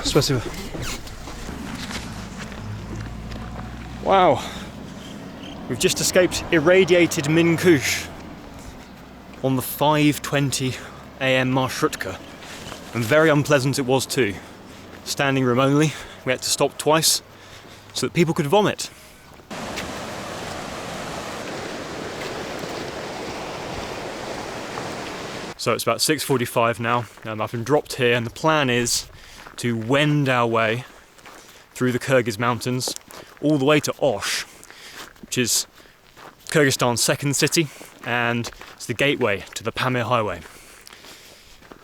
Спасибо. Wow, we've just escaped irradiated Min-Kush on the 5:20 AM marshrutka, and very unpleasant it was too. Standing room only, we had to stop twice so that people could vomit. So it's about 6:45 now, and I've been dropped here, and the plan is to wend our way through the Kyrgyz mountains all the way to Osh, which is Kyrgyzstan's second city, and it's the gateway to the Pamir highway.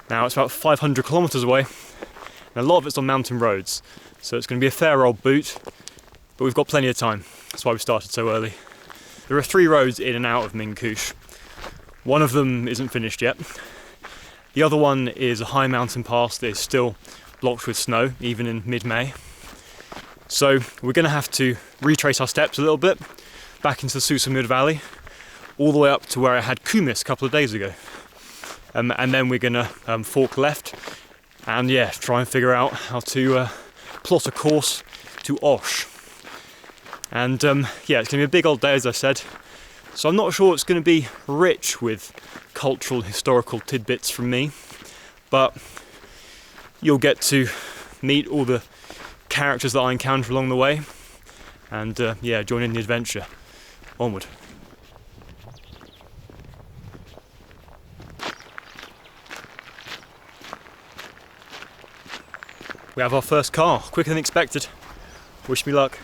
Now it's about 500 kilometers away, and a lot of it's on mountain roads, so it's going to be a fair old boot, but we've got plenty of time. That's why we started so early. There are 3 roads in and out of Ming-Kush. One of them isn't finished yet. The other one is a high mountain pass that is still blocked with snow, even in mid-May. So we're going to have to retrace our steps a little bit, back into the Sulayman-Too valley, all the way up to where I had Kumis a couple of days ago. And then we're going to fork left and try and figure out how to plot a course to Osh. And it's going to be a big old day, as I said. So I'm not sure it's going to be rich with cultural, historical tidbits from me, but you'll get to meet all the characters that I encounter along the way, and join in the adventure. Onward. We have our first car, quicker than expected. Wish me luck.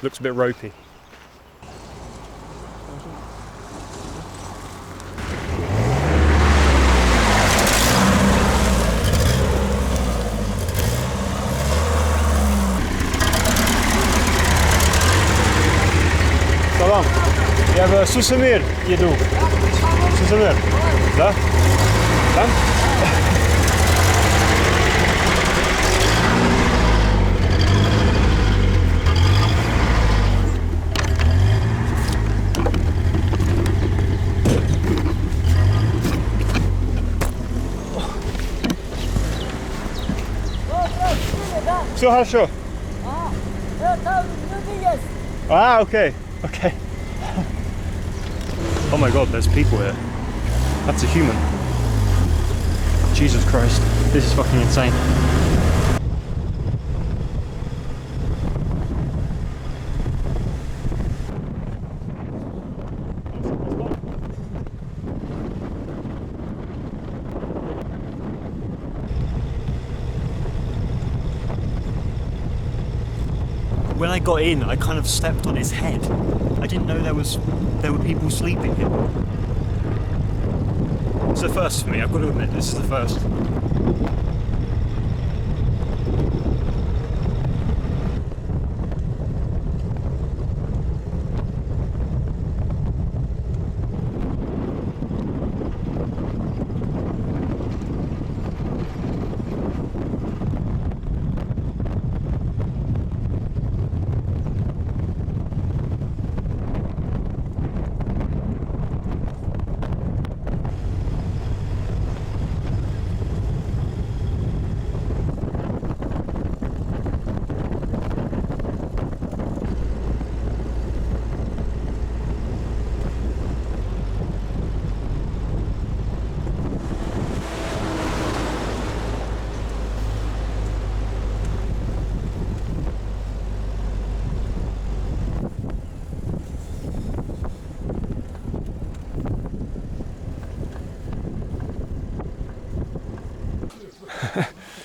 Looks a bit ropey. Я в Сусамир еду. Сусамир, да? Да? Все хорошо. Okay. Okay. Oh my god, there's people here. That's a human. Jesus Christ. This is fucking insane. When I got in, I kind of stepped on his head. I didn't know there were people sleeping here. It's the first for me, I've got to admit, this is the first.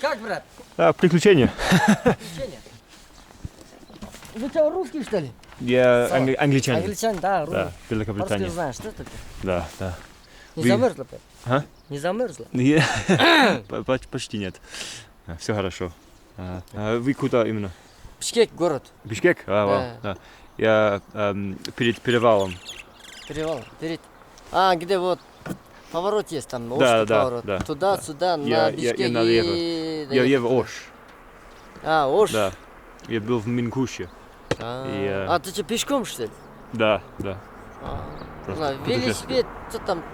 Как, брат? Да, приключения. Приключения? Вы что, русский, что ли? Я англичанин. Англичанин, да, русский. Да, Великобритания. Русский знаешь, что такое? Да, да. Не замерзла? А? Не замерзла? Почти нет. Все хорошо. Вы куда именно? Бишкек, город. Бишкек? Да. Я перед перевалом. Перевал? Где вот поворот есть там, узкий поворот. Да. Туда, сюда, на Бишкек Я в Ош. Ош? Да. Я был в Мин-Куше. Ты что, пешком, что ли? Да. Велосипед, что там,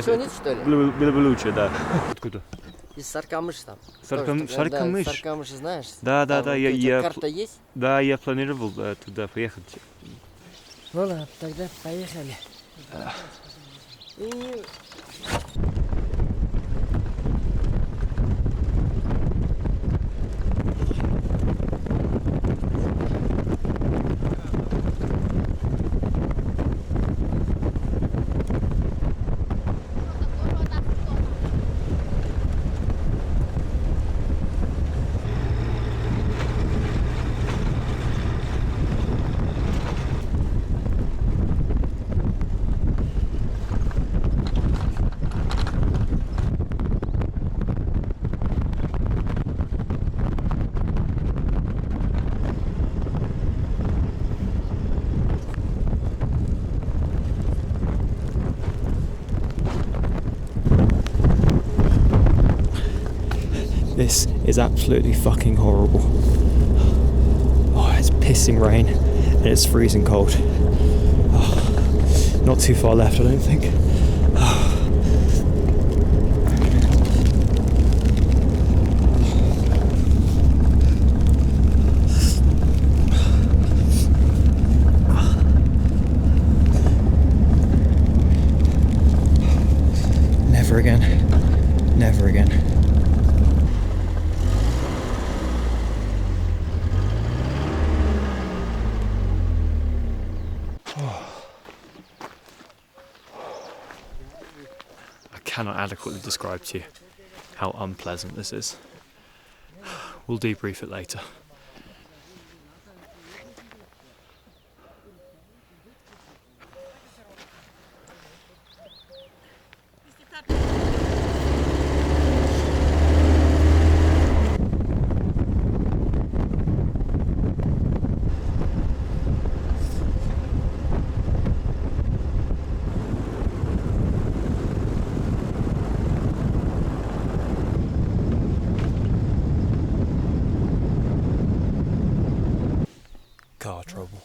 Все нет, что ли? Было бы лучше, да. Откуда? Из Саркамыш там. Саркамыш? Да, Саркамыш знаешь? Да, я... Карта есть? Да, я планировал туда поехать. Ну ладно, тогда поехали. И... This is absolutely fucking horrible. Oh, it's pissing rain and it's freezing cold. Oh, not too far left, I don't think. Never again. Never again. I cannot adequately describe to you how unpleasant this is. We'll debrief it later. Car trouble.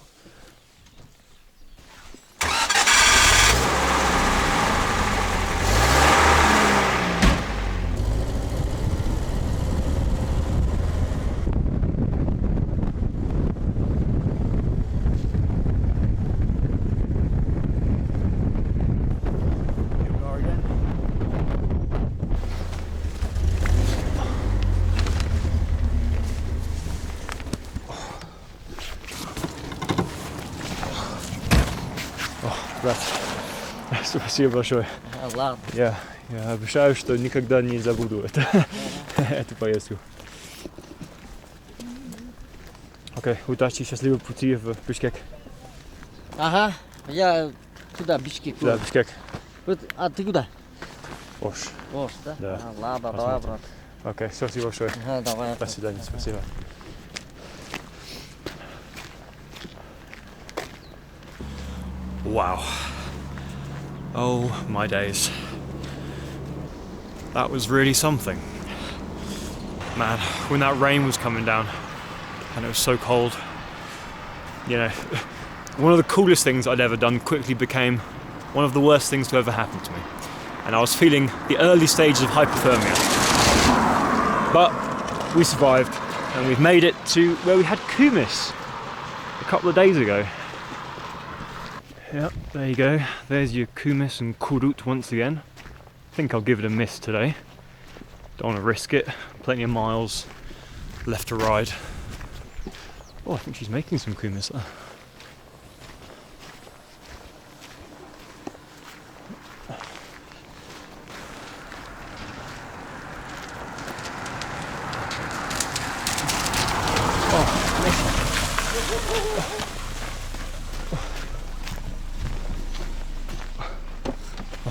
Брат, спасибо большое. Ладно. Я обещаю, что никогда не забуду эту поездку. Окей, удачи, счастливого пути в Бишкек. Ага, я туда, Бишкек. Да, Бишкек. Вот, а ты куда? Ош. Ош, да? Да. Ладно, давай, брат. Окей, спасибо большое. Ага, давай. До свидания, спасибо. Wow. Oh my days. That was really something. Man, when that rain was coming down and it was so cold, you know, one of the coolest things I'd ever done quickly became one of the worst things to ever happen to me. And I was feeling the early stages of hypothermia. But we survived and we've made it to where we had Kumis a couple of days ago. Yep, there you go. There's your Kumis and Kurut once again. I think I'll give it a miss today. Don't want to risk it. Plenty of miles left to ride. Oh, I think she's making some Kumis there.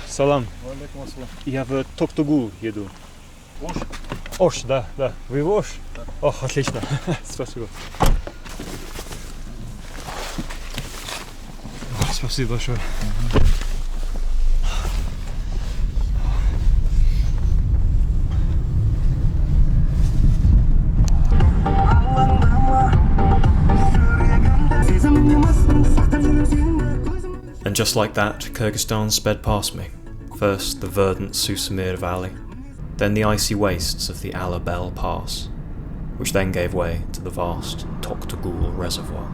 Салам. Я в Токтогу еду. Ош? Ош, да. Вы в Ош? Да. О, отлично. Спасибо. Спасибо большое. And just like that, Kyrgyzstan sped past me, First the verdant Susamir Valley, then the icy wastes of the Alabel Pass, which then gave way to the vast Toktogul Reservoir.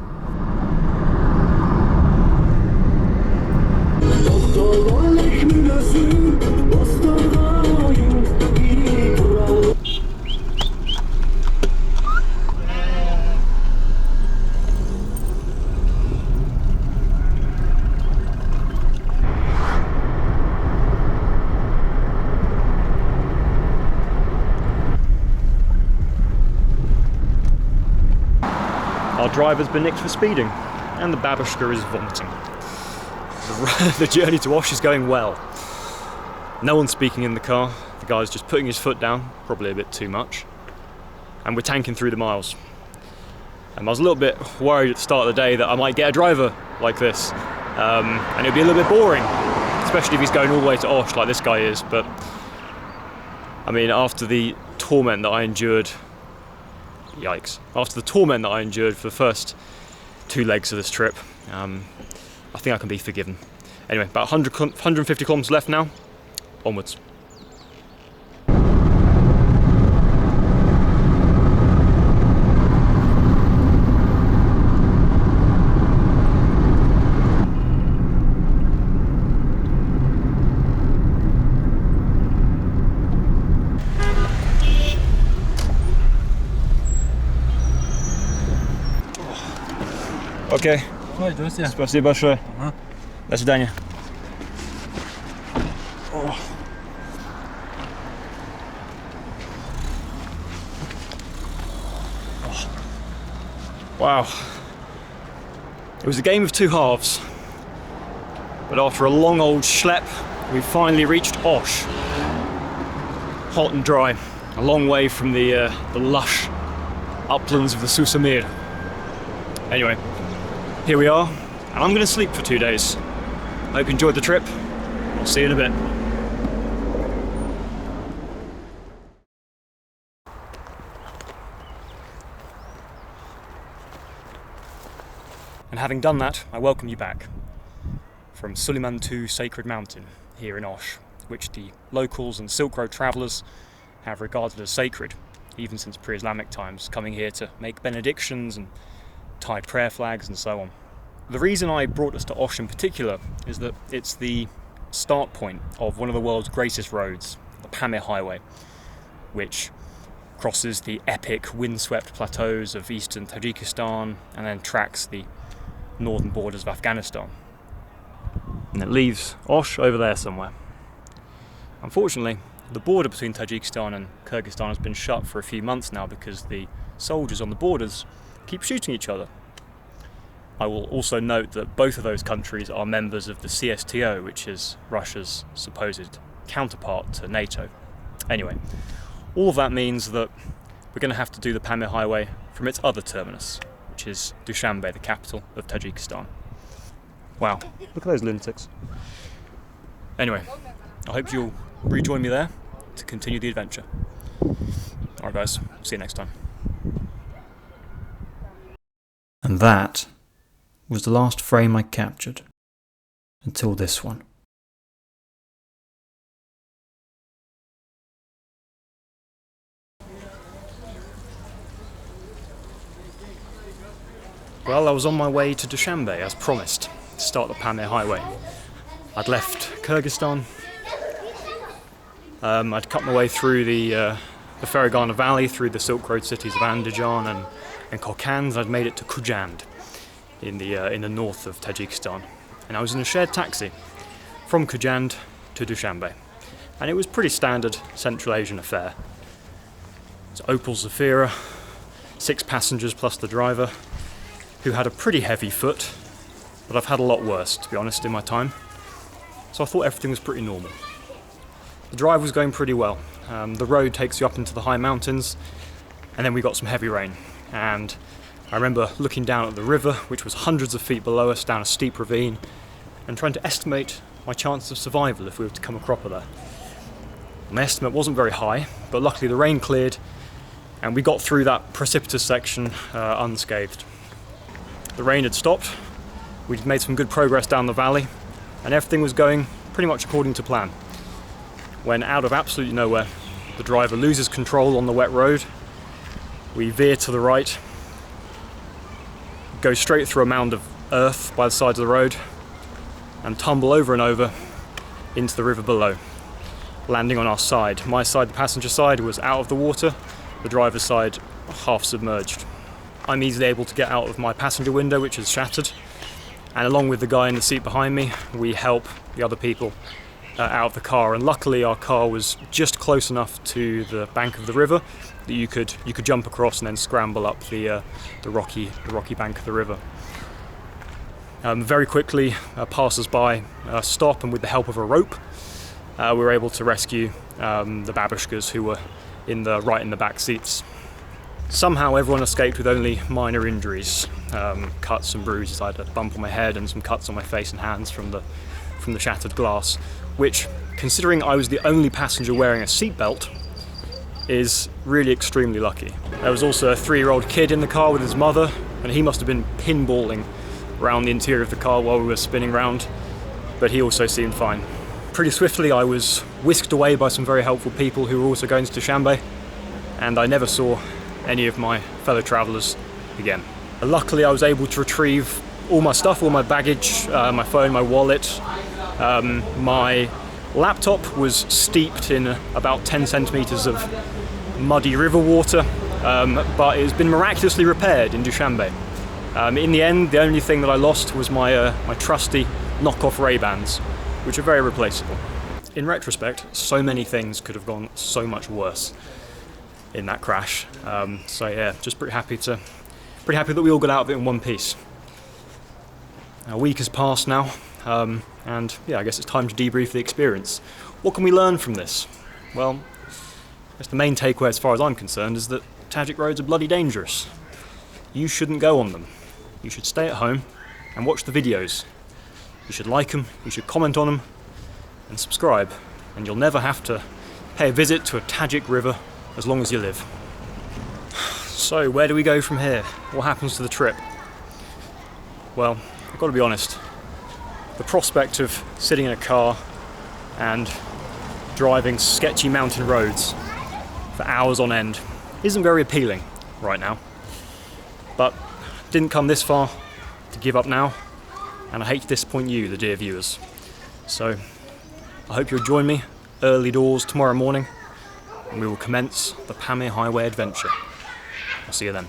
Our driver's been nicked for speeding, and the babushka is vomiting. The journey to Osh is going well. No one's speaking in the car, the guy's just putting his foot down, probably a bit too much, and we're tanking through the miles. I was a little bit worried at the start of the day that I might get a driver like this, and it'd be a little bit boring, especially if he's going all the way to Osh like this guy is, but I mean, after the torment that I endured, yikes, after the torment that I endured for the first 2 legs of this trip, I think I can be forgiven. Anyway, about 150 kilometers left now, onwards. Окей. Спасибо большое. До свидания. Wow. It was a game of 2 halves. But after a long old schlep, we finally reached Osh. Hot and dry. A long way from the lush uplands of the Susamir. Anyway, here we are, and I'm going to sleep for 2 days. Hope you enjoyed the trip. I'll see you in a bit. And having done that, I welcome you back from Sulaiman-Too Sacred Mountain here in Osh, which the locals and Silk Road travellers have regarded as sacred, even since pre-Islamic times, coming here to make benedictions and tie prayer flags and so on. The reason I brought us to Osh in particular is that it's the start point of one of the world's greatest roads, the Pamir Highway, which crosses the epic windswept plateaus of eastern Tajikistan and then tracks the northern borders of Afghanistan. And it leaves Osh over there somewhere. Unfortunately, the border between Tajikistan and Kyrgyzstan has been shut for a few months now because the soldiers on the borders keep shooting each other. I will also note that both of those countries are members of the CSTO, which is Russia's supposed counterpart to NATO. Anyway, all of that means that we're going to have to do the Pamir Highway from its other terminus, which is Dushanbe, the capital of Tajikistan. Wow, look at those lunatics. Anyway, I hope you'll rejoin me there to continue the adventure. Alright guys, see you next time. And that was the last frame I captured, until this one. Well, I was on my way to Dushanbe as promised, to start the Pamir Highway. I'd left Kyrgyzstan, I'd cut my way through the Fergana Valley, through the Silk Road cities of Andijan and Kokand. I'd made it to Khujand in the north of Tajikistan, and I was in a shared taxi from Khujand to Dushanbe, and it was pretty standard Central Asian affair. It's Opel Zafira, 6 passengers plus the driver, who had a pretty heavy foot, but I've had a lot worse, to be honest, in my time, so I thought everything was pretty normal. The drive was going pretty well. The road takes you up into the high mountains, and then we got some heavy rain, and I remember looking down at the river, which was hundreds of feet below us down a steep ravine, and trying to estimate my chance of survival if we were to come a cropper there. My estimate wasn't very high, but luckily the rain cleared and we got through that precipitous section unscathed. The rain had stopped, we'd made some good progress down the valley, and everything was going pretty much according to plan. when out of absolutely nowhere, the driver loses control on the wet road. We veer to the right, go straight through a mound of earth by the side of the road, and tumble over and over into the river below, landing on our side. My side, the passenger side, was out of the water, the driver's side half submerged. I'm easily able to get out of my passenger window, which is shattered, and along with the guy in the seat behind me, we help the other people out of the car. And luckily our car was just close enough to the bank of the river that you could jump across and then scramble up the rocky bank of the river. Very quickly, passers-by stop, and with the help of a rope, we were able to rescue the babushkas who were right in the back seats. Somehow everyone escaped with only minor injuries, cuts and bruises. I had a bump on my head and some cuts on my face and hands from the shattered glass, which, considering I was the only passenger wearing a seatbelt, is really extremely lucky. There was also a 3-year-old kid in the car with his mother, and he must have been pinballing around the interior of the car while we were spinning round, but he also seemed fine. Pretty swiftly I was whisked away by some very helpful people who were also going to Dushanbe, and I never saw any of my fellow travellers again. Luckily I was able to retrieve all my stuff, all my baggage, my phone, my wallet. My laptop was steeped in about 10 centimetres of muddy river water, but it has been miraculously repaired in Dushanbe. In the end, the only thing that I lost was my trusty knockoff Ray-Bans, which are very replaceable. In retrospect, so many things could have gone so much worse in that crash. So yeah, just pretty happy that we all got out of it in one piece. A week has passed now, and yeah, I guess it's time to debrief the experience. What can we learn from this? Well, I guess the main takeaway as far as I'm concerned is that Tajik roads are bloody dangerous. You shouldn't go on them. You should stay at home and watch the videos. You should like them, you should comment on them, and subscribe, and you'll never have to pay a visit to a Tajik river as long as you live. So, where do we go from here? What happens to the trip? Well, I've got to be honest. The prospect of sitting in a car and driving sketchy mountain roads for hours on end isn't very appealing right now. But didn't come this far to give up now, and I hate to disappoint you, the dear viewers. So I hope you'll join me early doors tomorrow morning, and we will commence the Pamir Highway adventure. I'll see you then.